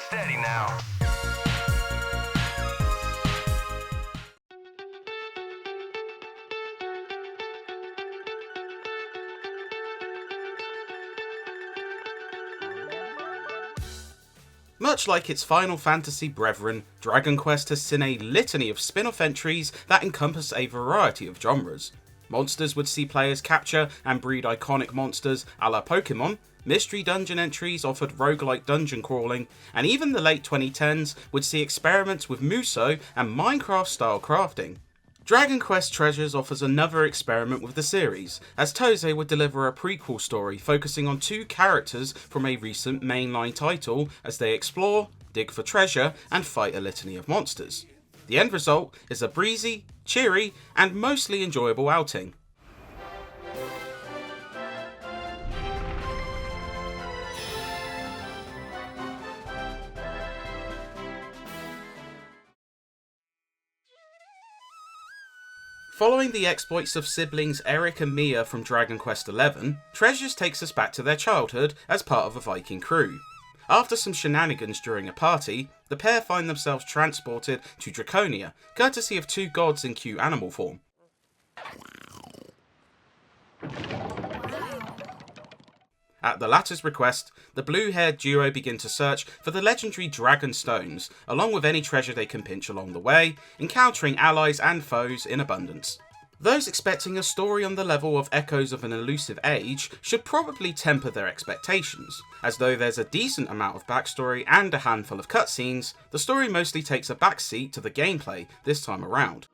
Steady now. Much like its Final Fantasy brethren, Dragon Quest has seen a litany of spin-off entries that encompass a variety of genres. Monsters would see players capture and breed iconic monsters a la Pokemon, mystery dungeon entries offered roguelike dungeon crawling, and even the late 2010s would see experiments with Muso and Minecraft-style crafting. Dragon Quest Treasures offers another experiment with the series, as Toze would deliver a prequel story focusing on two characters from a recent mainline title as they explore, dig for treasure, and fight a litany of monsters. The end result is a breezy, cheery, and mostly enjoyable outing. Following the exploits of siblings Eric and Mia from Dragon Quest XI, Treasures takes us back to their childhood as part of a Viking crew. After some shenanigans during a party, the pair find themselves transported to Draconia, courtesy of two gods in cute animal form. At the latter's request, the blue-haired duo begin to search for the legendary Dragon Stones, along with any treasure they can pinch along the way, encountering allies and foes in abundance. Those expecting a story on the level of Echoes of an Elusive Age should probably temper their expectations, as though there's a decent amount of backstory and a handful of cutscenes, the story mostly takes a backseat to the gameplay this time around.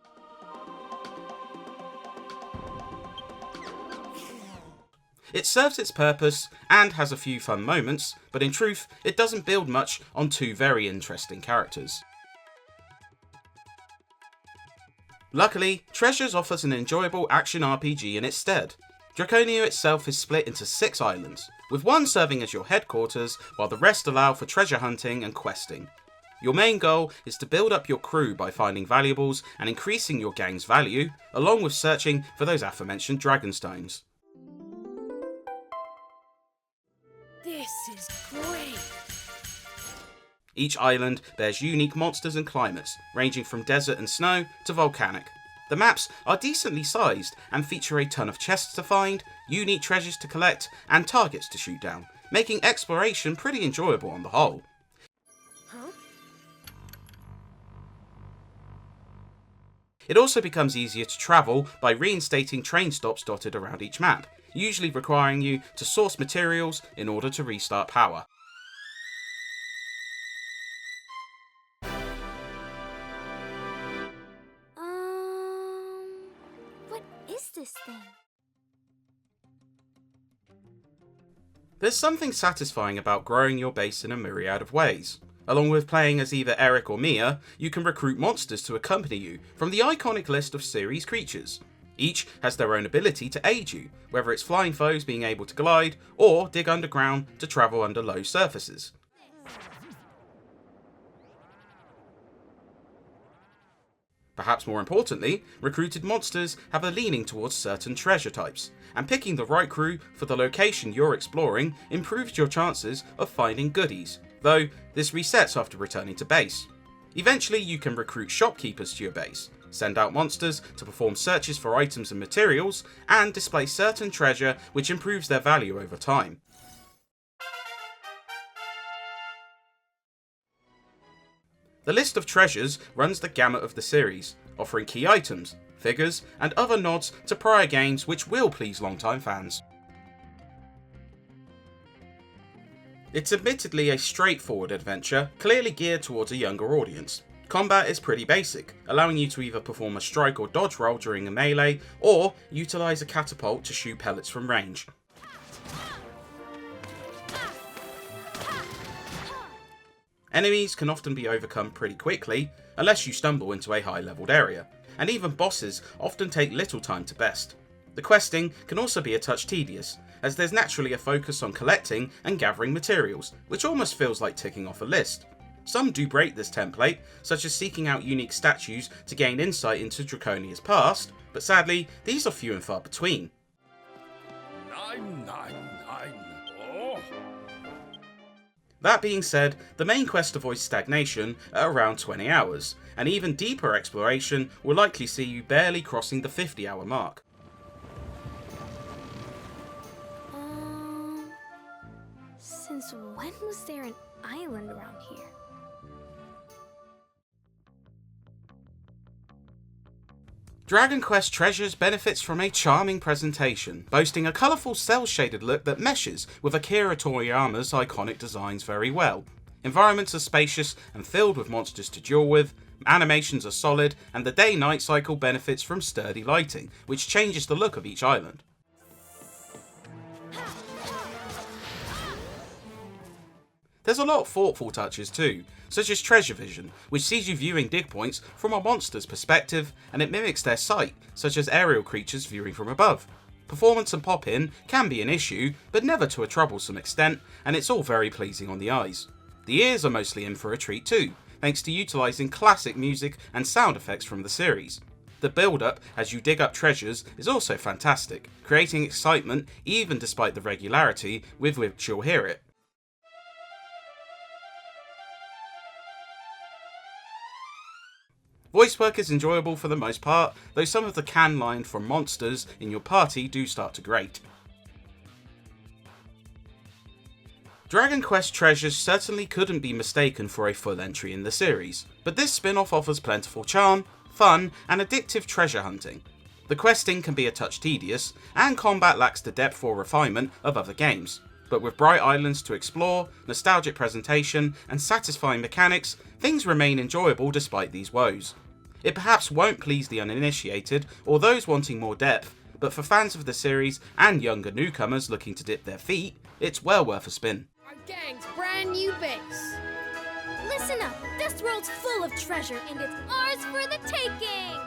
It serves its purpose and has a few fun moments, but in truth, it doesn't build much on two very interesting characters. Luckily, Treasures offers an enjoyable action RPG in its stead. Draconia itself is split into 6 islands, with one serving as your headquarters, while the rest allow for treasure hunting and questing. Your main goal is to build up your crew by finding valuables and increasing your gang's value, along with searching for those aforementioned Dragonstones. This is great! Each island bears unique monsters and climates, ranging from desert and snow to volcanic. The maps are decently sized and feature a ton of chests to find, unique treasures to collect, and targets to shoot down, making exploration pretty enjoyable on the whole. Huh? It also becomes easier to travel by reinstating train stops dotted around each map, usually requiring you to source materials in order to restart power. What is this thing? There's something satisfying about growing your base in a myriad of ways. Along with playing as either Eric or Mia, you can recruit monsters to accompany you from the iconic list of series creatures. Each has their own ability to aid you, whether it's flying foes being able to glide, or dig underground to travel under low surfaces. Perhaps more importantly, recruited monsters have a leaning towards certain treasure types, and picking the right crew for the location you're exploring improves your chances of finding goodies, though this resets after returning to base. Eventually you can recruit shopkeepers to your base, send out monsters to perform searches for items and materials, and display certain treasure which improves their value over time. The list of treasures runs the gamut of the series, offering key items, figures, and other nods to prior games which will please longtime fans. It's admittedly a straightforward adventure, clearly geared towards a younger audience. Combat is pretty basic, allowing you to either perform a strike or dodge roll during a melee, or utilise a catapult to shoot pellets from range. Enemies can often be overcome pretty quickly, unless you stumble into a high-leveled area, and even bosses often take little time to best. The questing can also be a touch tedious, as there's naturally a focus on collecting and gathering materials, which almost feels like ticking off a list. Some do break this template, such as seeking out unique statues to gain insight into Draconia's past, but sadly, these are few and far between. 999. Oh. That being said, the main quest avoids stagnation at around 20 hours, and even deeper exploration will likely see you barely crossing the 50-hour mark. Since when was there an island around here? Dragon Quest Treasures benefits from a charming presentation, boasting a colourful cel-shaded look that meshes with Akira Toriyama's iconic designs very well. Environments are spacious and filled with monsters to duel with, animations are solid, and the day-night cycle benefits from sturdy lighting, which changes the look of each island. There's a lot of thoughtful touches too, such as Treasure Vision, which sees you viewing dig points from a monster's perspective, and it mimics their sight, such as aerial creatures viewing from above. Performance and pop-in can be an issue, but never to a troublesome extent, and it's all very pleasing on the eyes. The ears are mostly in for a treat too, thanks to utilising classic music and sound effects from the series. The build-up as you dig up treasures is also fantastic, creating excitement even despite the regularity with which you'll hear it. Voice work is enjoyable for the most part, though some of the can line from monsters in your party do start to grate. Dragon Quest Treasures certainly couldn't be mistaken for a full entry in the series, but this spin-off offers plentiful charm, fun, and addictive treasure hunting. The questing can be a touch tedious, and combat lacks the depth or refinement of other games, but with bright islands to explore, nostalgic presentation, and satisfying mechanics, things remain enjoyable despite these woes. It perhaps won't please the uninitiated or those wanting more depth, but for fans of the series and younger newcomers looking to dip their feet, it's well worth a spin. Our gang's brand new base. Listen up! This world's full of treasure, and it's ours for the taking!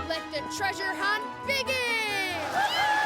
Let the treasure hunt begin!